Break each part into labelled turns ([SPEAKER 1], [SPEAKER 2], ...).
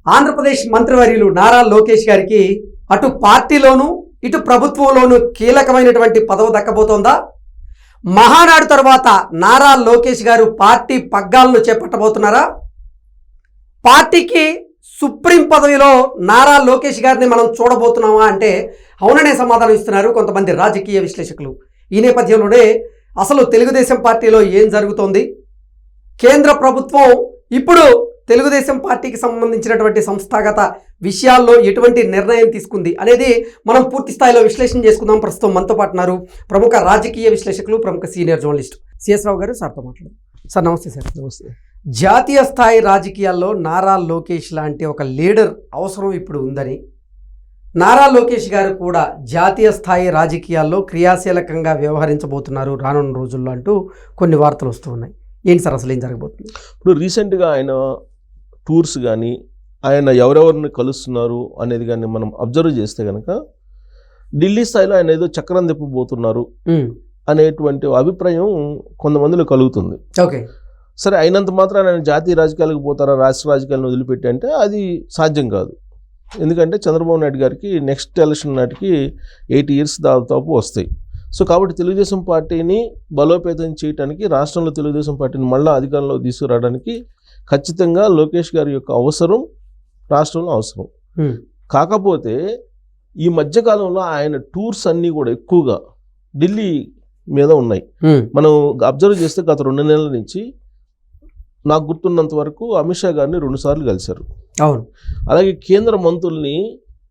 [SPEAKER 1] ఆంధ్రప్రదేశ్ మంత్రివర్యులు నారా లోకేష్ గారికి అటు పార్టీలోనూ ఇటు ప్రభుత్వంలోనూ కీలకమైనటువంటి పదవి దక్కబోతోందా? మహానాడు తర్వాత నారా లోకేష్ గారు పార్టీ పగ్గాలను చేపట్టబోతున్నారా? పార్టీకి సుప్రీం పదవిలో నారా లోకేష్ గారిని మనం చూడబోతున్నామా అంటే అవుననే సమాధానం ఇస్తున్నారు కొంతమంది రాజకీయ విశ్లేషకులు. ఈ నేపథ్యంలోనే అసలు తెలుగుదేశం పార్టీలో ఏం జరుగుతోంది, కేంద్ర ప్రభుత్వం ఇప్పుడు తెలుగుదేశం పార్టీకి సంబంధించినటువంటి సంస్థాగత విషయాల్లో ఎటువంటి నిర్ణయం తీసుకుంది అనేది మనం పూర్తి స్థాయిలో విశ్లేషణ చేసుకుందాం. ప్రస్తుతం మనతో పాటు ఉన్నారు ప్రముఖ రాజకీయ విశ్లేషకులు, ప్రముఖ సీనియర్ జర్నలిస్ట్ సిఎస్ రావు గారు. సార్తో మాట్లాడు. సార్ నమస్తే. సార్ నమస్తే. జాతీయ స్థాయి రాజకీయాల్లో నారా లోకేష్ లాంటి ఒక లీడర్ అవసరం ఇప్పుడు ఉందని, నారా లోకేష్ గారు కూడా జాతీయ స్థాయి రాజకీయాల్లో క్రియాశీలకంగా వ్యవహరించబోతున్నారు రానున్న రోజుల్లో అంటూ కొన్ని వార్తలు వస్తూ ఉన్నాయి. ఏంటి సార్ అసలు ఏం జరగబోతుంది?
[SPEAKER 2] ఇప్పుడు రీసెంట్గా ఆయన టూర్స్ కానీ ఆయన ఎవరెవరిని కలుస్తున్నారు అనేది కానీ మనం అబ్జర్వ్ చేస్తే కనుక ఢిల్లీ స్థాయిలో ఆయన ఏదో చక్రం తిప్పబోతున్నారు అనేటువంటి అభిప్రాయం కొంతమందిలో కలుగుతుంది.
[SPEAKER 1] ఓకే,
[SPEAKER 2] సరే, అయినంత మాత్రం ఆయన జాతీయ రాజకీయాలకు పోతారా, రాష్ట్ర రాజకీయాలను వదిలిపెట్టి అంటే అది సాధ్యం కాదు. ఎందుకంటే చంద్రబాబు నాయుడు గారికి నెక్స్ట్ ఎలక్షన్ నాటికి 8 years దాదాపు వస్తాయి. సో కాబట్టి తెలుగుదేశం పార్టీని బలోపేతం చేయడానికి, రాష్ట్రంలో తెలుగుదేశం పార్టీని మళ్ళీ అధికారంలో తీసుకురావడానికి ఖచ్చితంగా లోకేష్ గారి యొక్క అవసరం రాష్ట్రంలో అవసరం. కాకపోతే ఈ మధ్యకాలంలో ఆయన టూర్స్ అన్నీ కూడా ఎక్కువగా ఢిల్లీ మీద ఉన్నాయి. మనం అబ్జర్వ్ చేస్తే గత 2 నెలల నుంచి నాకు గుర్తున్నంత వరకు అమిత్ షా గారిని 2 సార్లు కలిశారు.
[SPEAKER 1] అవును.
[SPEAKER 2] అలాగే కేంద్ర మంత్రుల్ని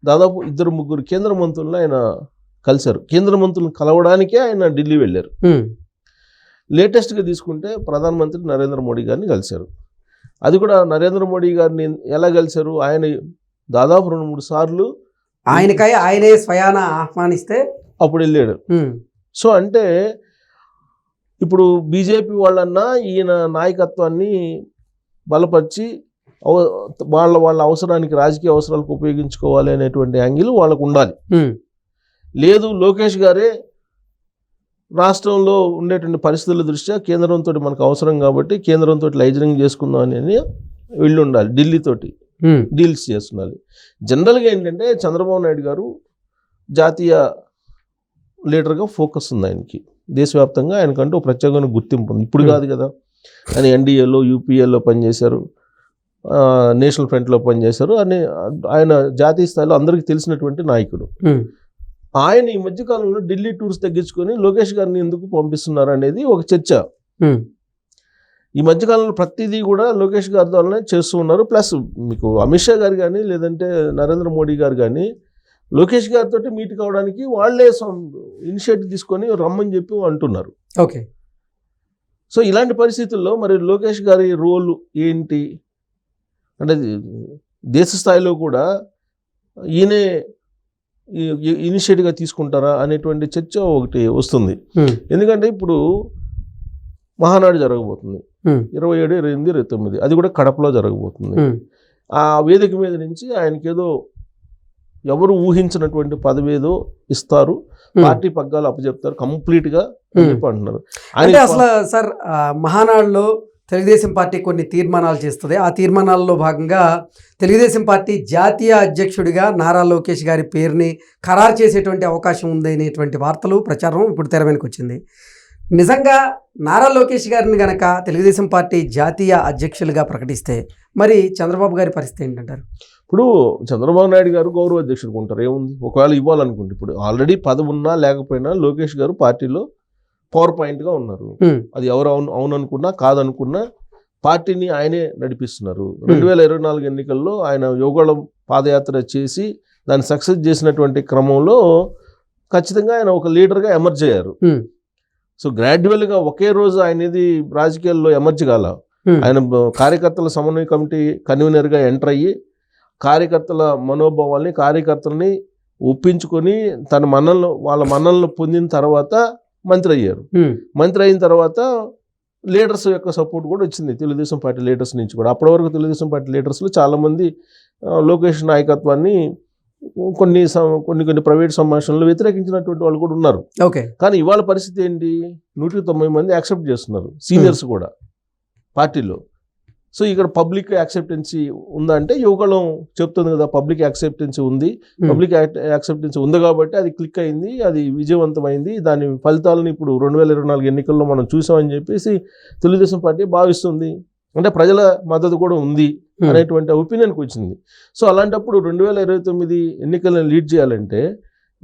[SPEAKER 2] దాదాపు 2-3 కేంద్ర మంత్రులను ఆయన కలిశారు. కేంద్ర మంత్రులను కలవడానికే ఆయన ఢిల్లీ వెళ్ళారు. లేటెస్ట్గా తీసుకుంటే ప్రధానమంత్రి నరేంద్ర మోడీ గారిని కలిశారు. అది కూడా నరేంద్ర మోడీ గారిని ఎలా కలిశారు? ఆయన దాదాపు 2-3 సార్లు
[SPEAKER 1] ఆయనే స్వయాన ఆహ్వానిస్తే అప్పుడు
[SPEAKER 2] వెళ్ళాడు. సో అంటే ఇప్పుడు బీజేపీ వాళ్ళన్నా ఈయన నాయకత్వాన్ని బలపరిచి వాళ్ళ అవసరానికి, రాజకీయ అవసరాలకు ఉపయోగించుకోవాలి అనేటువంటి యాంగిల్ వాళ్ళకు ఉండాలి. లేదు, లోకేష్ గారే రాష్ట్రంలో ఉండేటువంటి పరిస్థితుల దృష్ట్యా కేంద్రంతో మనకు అవసరం కాబట్టి కేంద్రంతో లైజనింగ్ చేసుకుందాం అని వెళ్ళి ఉండాలి. ఢిల్లీతోటి డీల్స్ చేస్తుండాలి. జనరల్గా ఏంటంటే చంద్రబాబు నాయుడు గారు జాతీయ లీడర్గా ఫోకస్ ఉంది ఆయనకి. దేశవ్యాప్తంగా ఆయనకంటూ ప్రత్యేకమైన గుర్తింపు ఉంది. ఇప్పుడు కాదు కదా, ఆయన ఎన్డీఏలో, యూపీఏలో పనిచేశారు, నేషనల్ ఫ్రంట్లో పనిచేశారు అని ఆయన జాతీయ స్థాయిలో అందరికీ తెలిసినటువంటి నాయకుడు. ఆయన ఈ మధ్యకాలంలో ఢిల్లీ టూర్స్ తగ్గించుకొని లోకేష్ గారిని ఎందుకు పంపిస్తున్నారు అనేది ఒక చర్చ. ఈ మధ్యకాలంలో ప్రతిదీ కూడా లోకేష్ గారి ద్వారానే చేస్తూ ఉన్నారు. ప్లస్ మీకు అమిత్ షా గారు కానీ లేదంటే నరేంద్ర మోడీ గారు కానీ లోకేష్ గారితో మీట్ కావడానికి వాళ్ళే ఇనిషియేటివ్ తీసుకొని రమ్మని చెప్పి అంటున్నారు.
[SPEAKER 1] ఓకే.
[SPEAKER 2] సో ఇలాంటి పరిస్థితుల్లో మరి లోకేష్ గారి రోల్ ఏంటి అంటే దేశ స్థాయిలో కూడా ఈయనే ఇనిషియేటివ్గా తీసుకుంటారా అనేటువంటి చర్చ ఒకటి వస్తుంది. ఎందుకంటే ఇప్పుడు మహానాడు జరగబోతుంది 27, 28, 29, అది కూడా కడపలో జరగబోతుంది. ఆ వేదిక మీద నుంచి ఆయనకి ఏదో ఎవరు ఊహించినటువంటి పదవి ఏదో ఇస్తారు, పార్టీ పగ్గాలు అప్పచెప్తారు కంప్లీట్గా అని చెప్పి అంటున్నారు.
[SPEAKER 1] అంటే అసలు సార్ మహానాడులో తెలుగుదేశం పార్టీ కొన్ని తీర్మానాలు చేస్తుంది. ఆ తీర్మానాల్లో భాగంగా తెలుగుదేశం పార్టీ జాతీయ అధ్యక్షుడిగా నారా లోకేష్ గారి పేరుని ఖరారు చేసేటువంటి అవకాశం ఉందనేటువంటి వార్తలు, ప్రచారం ఇప్పుడు తెర వెనుక వచ్చింది. నిజంగా నారా లోకేష్ గారిని గనక తెలుగుదేశం పార్టీ జాతీయ అధ్యక్షులుగా ప్రకటిస్తే మరి చంద్రబాబు గారి పరిస్థితి ఏంటంటారు?
[SPEAKER 2] ఇప్పుడు చంద్రబాబు నాయుడు గారు గౌరవ అధ్యక్షుడికి ఉంటారు, ఏముంది, ఒకవేళ ఇవ్వాలనుకుంటే. ఇప్పుడు ఆల్రెడీ పదవి ఉన్నా లేకపోయినా లోకేష్ గారు పార్టీలో పవర్ పాయింట్గా ఉన్నారు. అది ఎవరు అవుననుకున్నా కాదనుకున్నా పార్టీని ఆయనే నడిపిస్తున్నారు. 2024 ఎన్నికల్లో ఆయన యోగళం పాదయాత్ర చేసి దాన్ని సక్సెస్ చేసినటువంటి క్రమంలో ఖచ్చితంగా ఆయన ఒక లీడర్గా ఎమర్జ్ అయ్యారు. సో గ్రాడ్యువల్గా ఒకే రోజు ఆయనది రాజకీయాల్లో ఎమర్జ్ కాల. ఆయన కార్యకర్తల సమన్వయ కమిటీ కన్వీనర్గా ఎంటర్ అయ్యి కార్యకర్తల మనోభావాల్ని, కార్యకర్తలని ఒప్పించుకొని వాళ్ళ మన్నలను పొందిన తర్వాత మంత్రి అయ్యారు. మంత్రి అయిన తర్వాత లీడర్స్ యొక్క సపోర్ట్ కూడా వచ్చింది తెలుగుదేశం పార్టీ లీడర్స్ నుంచి కూడా. అప్పటి వరకు తెలుగుదేశం పార్టీ లీడర్స్లో చాలామంది లోకేష్ నాయకత్వాన్ని కొన్ని ప్రైవేట్ సమావేశంలో వ్యతిరేకించినటువంటి వాళ్ళు కూడా ఉన్నారు.
[SPEAKER 1] ఓకే.
[SPEAKER 2] కానీ ఇవాళ పరిస్థితి ఏంటి, 190 మంది యాక్సెప్ట్ చేస్తున్నారు, సీనియర్స్ కూడా పార్టీలో. సో ఇక్కడ పబ్లిక్ యాక్సెప్టెన్సీ ఉందా అంటే యువకులం చెప్తుంది కదా, పబ్లిక్ యాక్సెప్టెన్సీ ఉంది, పబ్లిక్ యాక్సెప్టెన్సీ ఉంది కాబట్టి అది క్లిక్ అయింది, అది విజయవంతమైంది, దాని ఫలితాలను ఇప్పుడు 2024 ఎన్నికల్లో మనం చూసామని చెప్పేసి తెలుగుదేశం పార్టీ భావిస్తుంది. అంటే ప్రజల మద్దతు కూడా ఉంది అనేటువంటి ఒపీనియన్కి వచ్చింది. సో అలాంటప్పుడు 2029 ఎన్నికలను లీడ్ చేయాలంటే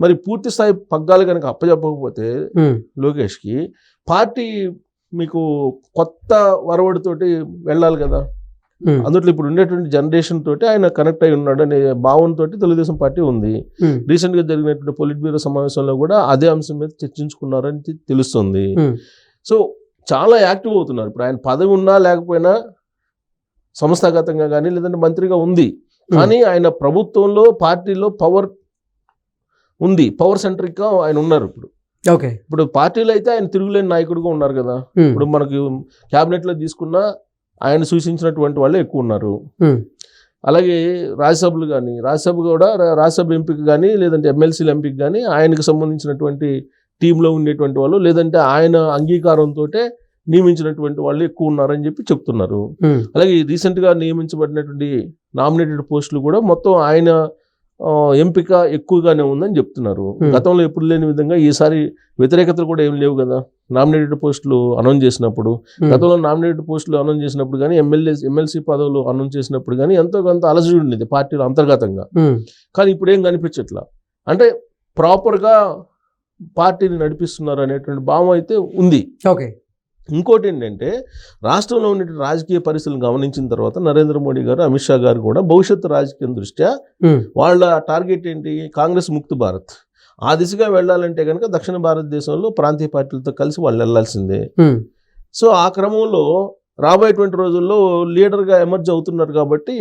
[SPEAKER 2] మరి పూర్తి స్థాయి పగ్గాలు కనుక అప్పచెప్పకపోతే లోకేష్కి పార్టీ మీకు కొత్త వరవడితోటి వెళ్ళాలి కదా. అందులో ఇప్పుడు ఉండేటువంటి జనరేషన్ తోటి ఆయన కనెక్ట్ అయి ఉన్నాడు అనే భావంతో తెలుగుదేశం పార్టీ ఉంది. రీసెంట్ గా జరిగినటువంటి పొలిట్ బ్యూరో సమావేశంలో కూడా అదే అంశం మీద చర్చించుకున్నారని తెలుస్తుంది. సో చాలా యాక్టివ్ అవుతున్నారు. ఇప్పుడు ఆయన పదవి ఉన్నా లేకపోయినా సంస్థాగతంగా కానీ లేదంటే మంత్రిగా ఉంది, కానీ ఆయన ప్రభుత్వంలో పార్టీలో పవర్ ఉంది, పవర్ సెంట్రిక్ గా ఆయన ఉన్నారు. ఇప్పుడు పార్టీలో అయితే ఆయన తిరుగులేని నాయకుడిగా ఉన్నారు కదా. ఇప్పుడు మనకి క్యాబినెట్ లో తీసుకున్నా ఆయన సూచించినటువంటి వాళ్ళే ఎక్కువ ఉన్నారు. అలాగే రాజ్యసభలు కానీ, రాజ్యసభ కూడా రాజ్యసభ ఎంపీకి కానీ లేదంటే ఎమ్మెల్సీల ఎంపీకి కానీ ఆయనకు సంబంధించినటువంటి టీంలో ఉండేటువంటి వాళ్ళు లేదంటే ఆయన అంగీకారంతో నియమించినటువంటి వాళ్ళు ఎక్కువ ఉన్నారని చెప్పి చెప్తున్నారు. అలాగే రీసెంట్ గా నియమించబడినటువంటి నామినేటెడ్ పోస్టులు కూడా మొత్తం ఆయన ఎంపిక ఎక్కువగానే ఉందని చెప్తున్నారు. గతంలో ఎప్పుడు లేని విధంగా ఈసారి వ్యతిరేకతలు కూడా ఏం లేవు కదా. నామినేటెడ్ పోస్టులు అనౌన్స్ చేసినప్పుడు, గతంలో నామినేటెడ్ పోస్టులు అనౌన్స్ చేసినప్పుడు కానీ ఎమ్మెల్సీ పదవులు అనౌన్స్ చేసినప్పుడు కానీ ఎంతో కొంత అలజడి ఉండేది పార్టీలో అంతర్గతంగా. కానీ ఇప్పుడు ఏం కనిపించట్లా. అంటే ప్రాపర్గా పార్టీని నడిపిస్తున్నారు అనేటువంటి భావం అయితే ఉంది. ఇంకోటి ఏంటంటే రాష్ట్రంలో ఉండే రాజకీయ పరిస్థితులను గమనించిన తర్వాత నరేంద్ర మోడీ గారు, అమిత్ షా గారు కూడా భవిష్యత్తు రాజకీయం దృష్ట్యా వాళ్ళ టార్గెట్ ఏంటి, కాంగ్రెస్ ముక్త భారత్. ఆ దిశగా వెళ్ళాలంటే కనుక దక్షిణ భారతదేశంలో ప్రాంతీయ పార్టీలతో కలిసి వాళ్ళు వెళ్లాల్సిందే. సో ఆ క్రమంలో రాబోయేటువంటి రోజుల్లో లీడర్గా ఎమర్జ్ అవుతున్నారు కాబట్టి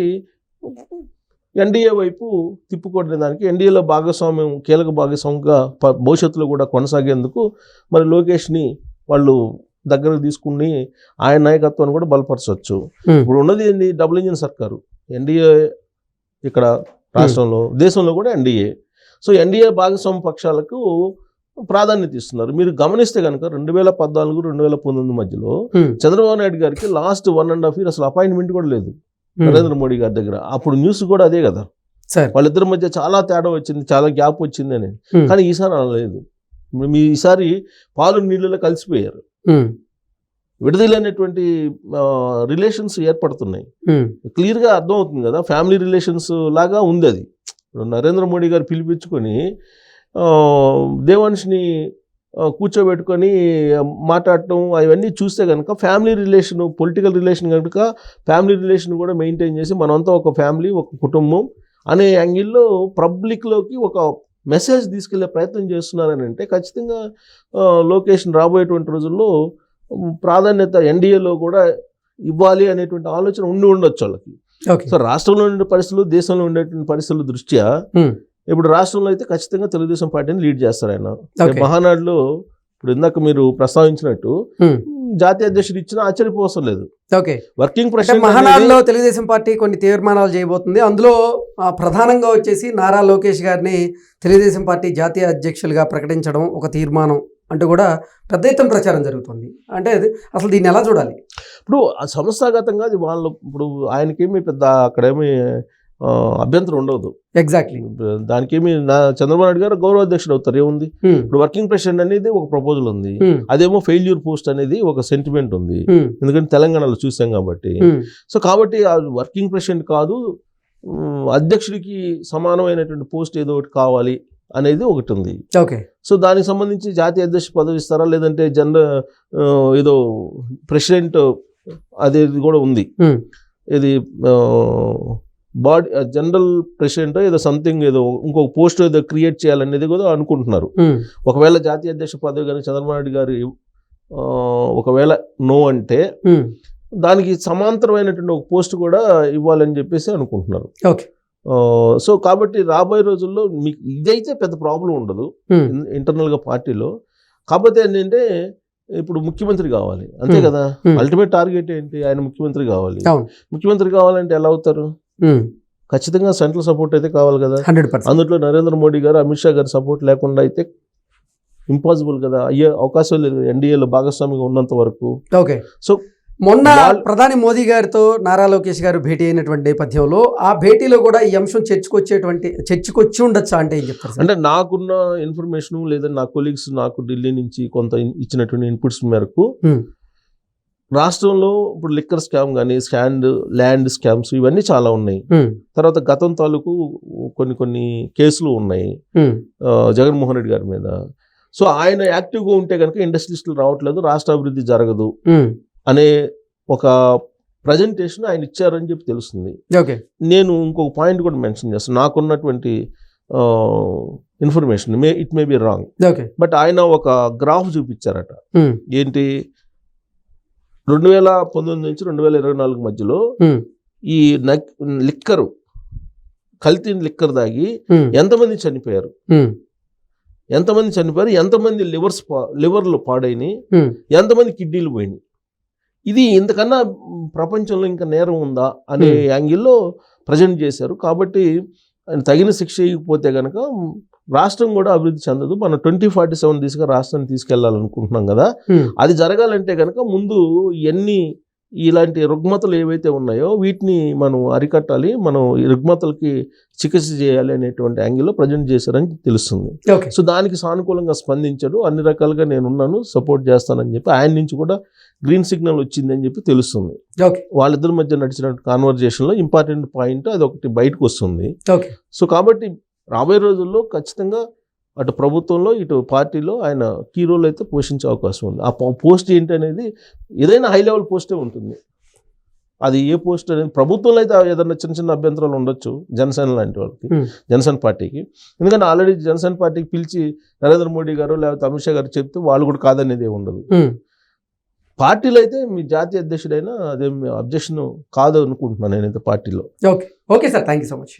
[SPEAKER 2] ఎన్డీఏ వైపు తిప్పుకొట్టిన దానికి, ఎన్డీఏలో భాగస్వామ్యం కీలక భాగస్వామిగా భవిష్యత్తులో కూడా కొనసాగేందుకు మరి లోకేష్ని వాళ్ళు దగ్గరకు తీసుకుని ఆయన నాయకత్వాన్ని కూడా బలపరచవచ్చు. ఇప్పుడు ఉన్నది ఏంటి, డబుల్ ఇంజిన్ సర్కారు. ఎన్డీఏ ఇక్కడ రాష్ట్రంలో, దేశంలో కూడా ఎన్డీఏ. సో ఎన్డీఏ భాగస్వామ్య పక్షాలకు ప్రాధాన్యత ఇస్తున్నారు. మీరు గమనిస్తే కనుక 2014-2019 మధ్యలో చంద్రబాబు నాయుడు గారికి లాస్ట్ 1.5 year అసలు అపాయింట్మెంట్ కూడా లేదు నరేంద్ర మోడీ గారి దగ్గర. అప్పుడు న్యూస్ కూడా అదే కదా, వాళ్ళిద్దరి మధ్య చాలా తేడా వచ్చింది, చాలా గ్యాప్ వచ్చింది అని. కానీ ఈసారి అలా లేదు. మీ ఈసారి పాలు నీళ్ళలో కలిసిపోయారు, విడదీలైనటువంటి రిలేషన్స్ ఏర్పడుతున్నాయి. క్లియర్గా అర్థమవుతుంది కదా, ఫ్యామిలీ రిలేషన్స్ లాగా ఉంది అది. నరేంద్ర మోడీ గారు పిలిపించుకొని దేవాన్ష్ని కూర్చోబెట్టుకొని మాట్లాడటం అవన్నీ చూస్తే కనుక ఫ్యామిలీ రిలేషన్, పొలిటికల్ రిలేషన్ కనుక ఫ్యామిలీ రిలేషన్ కూడా మెయింటైన్ చేసి మనంతా ఒక ఫ్యామిలీ, ఒక కుటుంబం అనే యాంగిల్లో పబ్లిక్లోకి ఒక మెసేజ్ తీసుకెళ్లే ప్రయత్నం చేస్తున్నారని అంటే ఖచ్చితంగా లోకేష్ని రాబోయేటువంటి రోజుల్లో ప్రాధాన్యత ఎన్డీఏలో కూడా ఇవ్వాలి అనేటువంటి ఆలోచన ఉండొచ్చు వాళ్ళకి. సో రాష్ట్రంలో ఉండే పరిస్థితులు, దేశంలో ఉండేటువంటి పరిస్థితుల దృష్ట్యా ఇప్పుడు రాష్ట్రంలో అయితే ఖచ్చితంగా తెలుగుదేశం పార్టీని లీడ్ చేస్తారు ఆయన. మహానాడులో ఇప్పుడు ఇందాక మీరు ప్రస్తావించినట్టు జాతీయ అధ్యక్షుడు ఇచ్చినా ఆశ్చర్యపోవసం లేదు. వర్కింగ్ ప్రెసిడెంట్
[SPEAKER 1] మహానాడులో తెలుగుదేశం పార్టీ కొన్ని తీర్మానాలు చేయబోతుంది. అందులో ప్రధానంగా వచ్చేసి నారా లోకేష్ గారిని తెలుగుదేశం పార్టీ జాతీయ అధ్యక్షులుగా ప్రకటించడం ఒక తీర్మానం అంటూ కూడా పెద్ద ఎత్తున ప్రచారం జరుగుతుంది. అంటే అసలు దీన్ని ఎలా చూడాలి?
[SPEAKER 2] ఇప్పుడు సంస్థాగతంగా అది వాళ్ళు, ఇప్పుడు ఆయనకేమి పెద్ద అక్కడేమి అభ్యంతరం ఉండదు.
[SPEAKER 1] ఎగ్జాక్ట్లీ
[SPEAKER 2] దానికేమి చంద్రబాబు నాయుడు గారు గౌరవ అధ్యక్షుడు అవుతారు, ఏముంది. ఇప్పుడు వర్కింగ్ ప్రెసిడెంట్ అనేది ఒక ప్రపోజల్ ఉంది, అదేమో ఫెయిల్యూర్ పోస్ట్ అనేది ఒక సెంటిమెంట్ ఉంది, ఎందుకంటే తెలంగాణలో చూసాం కాబట్టి. సో కాబట్టి వర్కింగ్ ప్రెసిడెంట్ కాదు, అధ్యక్షుడికి సమానమైనటువంటి పోస్ట్ ఏదో ఒకటి కావాలి అనేది ఒకటి ఉంది. సో దానికి సంబంధించి జాతీయ అధ్యక్ష పదవి ఇస్తారా లేదంటే ఏదో ప్రెసిడెంట్ అనేది కూడా ఉంది. ఇది బాడీ జనరల్ ప్రెసిడెంట్ ఏదో సంథింగ్ ఏదో ఇంకొక పోస్ట్ ఏదో క్రియేట్ చేయాలనేది కూడా అనుకుంటున్నారు. ఒకవేళ జాతీయ అధ్యక్ష పదవి కానీ చంద్రబాబు నాయుడు గారు ఒకవేళ నో అంటే దానికి సమాంతరమైనటువంటి ఒక పోస్ట్ కూడా ఇవ్వాలని చెప్పేసి అనుకుంటున్నారు. సో కాబట్టి రాబోయే రోజుల్లో మీకు ఇదైతే పెద్ద ప్రాబ్లం ఉండదు ఇంటర్నల్గా పార్టీలో. కాకపోతే ఏంటంటే ఇప్పుడు ముఖ్యమంత్రి కావాలి అంతే కదా, అల్టిమేట్ టార్గెట్ ఏంటి, ఆయన ముఖ్యమంత్రి కావాలి. ముఖ్యమంత్రి కావాలంటే ఎలా అవుతారు, ఖచ్చితంగా సెంట్రల్ సపోర్ట్ అయితే కావాలి కదా. అందులో నరేంద్ర మోడీ గారు, అమిత్ షా గారి సపోర్ట్ లేకుండా అయితే ఇంపాసిబుల్ కదా, అయ్యే అవకాశం లేదు ఎన్డీఏలో భాగస్వామిగా ఉన్నంత వరకు.
[SPEAKER 1] సో మొన్న
[SPEAKER 2] వాళ్ళు-
[SPEAKER 1] ప్రధాని మోదీ గారితో నారా లోకేష్ గారు భేటీ అయినటువంటి నేపథ్యంలో ఆ భేటీలో కూడా ఈ అంశం చర్చకొచ్చి ఉండొచ్చా అంటే ఏం చెప్తారు సార్?
[SPEAKER 2] అంటే నాకున్న ఇన్ఫర్మేషన్ లేదా నా కొలీగ్స్ నాకు ఢిల్లీ నుంచి కొంత ఇచ్చినటువంటి ఇన్పుట్స్ మేరకు
[SPEAKER 1] ఉమ్,
[SPEAKER 2] రాష్ట్రంలో ఇప్పుడు లిక్కర్ స్కామ్ కానీ ల్యాండ్ స్కామ్స్ ఇవన్నీ చాలా ఉన్నాయి.
[SPEAKER 1] ఉమ్,
[SPEAKER 2] తర్వాత గతం తాలూకు కొన్ని కేసులు ఉన్నాయి
[SPEAKER 1] ఉమ్,
[SPEAKER 2] జగన్మోహన్ రెడ్డి గారి మీద. సో ఆయన యాక్టివ్గా ఉంటే కనుక ఇండస్ట్రియలిస్టులు రావట్లేదు, రాష్ట్ర అభివృద్ధి జరగదు
[SPEAKER 1] ఉమ్,
[SPEAKER 2] అనే ఒక ప్రజెంటేషన్ ఆయన ఇచ్చారని చెప్పి తెలుస్తుంది.
[SPEAKER 1] ఓకే.
[SPEAKER 2] నేను ఇంకొక పాయింట్ కూడా మెన్షన్ చేస్తాను. నాకున్నటువంటి information it may be wrong,
[SPEAKER 1] okay.
[SPEAKER 2] But ఆయన ఒక గ్రాఫ్ చూపించారట.
[SPEAKER 1] ఉమ్,
[SPEAKER 2] ఏంటి 2019 నుంచి 2024 మధ్యలో
[SPEAKER 1] ఉమ్,
[SPEAKER 2] ఈ కల్తీ లిక్కర్ దాగి
[SPEAKER 1] ఉమ్,
[SPEAKER 2] ఎంతమంది చనిపోయారు,
[SPEAKER 1] ఉమ్,
[SPEAKER 2] ఎంతమంది లివర్లు పాడైనాయి,
[SPEAKER 1] ఉమ్,
[SPEAKER 2] ఎంతమంది కిడ్నీలు పోయినాయి. ఇది ఇంతకన్నా ప్రపంచంలో ఇంకా నేరం ఉందా అనే యాంగిల్లో ప్రజెంట్ చేశారు. కాబట్టి ఆయన తగిన శిక్ష ఇవ్వకపోతే కనుక రాష్ట్రం కూడా అభివృద్ధి చెందదు. మనం 2047 దిశగా రాష్ట్రాన్ని తీసుకెళ్లాలనుకుంటున్నాం కదా.
[SPEAKER 1] ఉమ్,
[SPEAKER 2] అది జరగాలంటే కనుక ముందు ఇలాంటి రుగ్మతలు ఏవైతే ఉన్నాయో వీటిని మనం అరికట్టాలి, మనం ఈ రుగ్మతలకి చికిత్స చేయాలి అనేటువంటి యాంగిల్లో ప్రజెంట్ చేశారని తెలుస్తుంది.
[SPEAKER 1] ఓకే.
[SPEAKER 2] సో దానికి సానుకూలంగా స్పందించాడు. అన్ని రకాలుగా నేనున్నాను, సపోర్ట్ చేస్తానని చెప్పి ఆయన నుంచి కూడా గ్రీన్ సిగ్నల్ వచ్చిందని చెప్పి తెలుస్తుంది.
[SPEAKER 1] ఓకే.
[SPEAKER 2] వాళ్ళిద్దరి మధ్య నడిచిన కాన్వర్జేషన్లో ఇంపార్టెంట్ పాయింట్ అది ఒకటి బయటకు వస్తుంది.
[SPEAKER 1] ఓకే.
[SPEAKER 2] సో కాబట్టి రాబోయే రోజుల్లో ఖచ్చితంగా అటు ప్రభుత్వంలో ఇటు పార్టీలో ఆయన కీ రోల్ అయితే పోషించే అవకాశం ఉంది. ఆ పోస్ట్ ఏంటి అనేది ఏదైనా హై లెవెల్ పోస్టే ఉంటుంది. అది ఏ పోస్ట్ అనేది ప్రభుత్వంలో అయితే ఏదైనా చిన్న అభ్యంతరాలు ఉండొచ్చు జనసేన లాంటి వాళ్ళకి, జనసేన పార్టీకి. ఎందుకంటే ఆల్రెడీ జనసేన పార్టీకి పిలిచి నరేంద్ర మోడీ గారు లేకపోతే అమిత్ షా గారు చెప్తే వాళ్ళు కూడా కాదనేది ఉండదు. పార్టీలో అయితే మీ జాతీయ అధ్యక్షుడైనా అదే అబ్జెక్షన్ కాదు అనుకుంటున్నాను నేనైతే పార్టీలో.
[SPEAKER 1] Okay. Okay sir, thank you so much.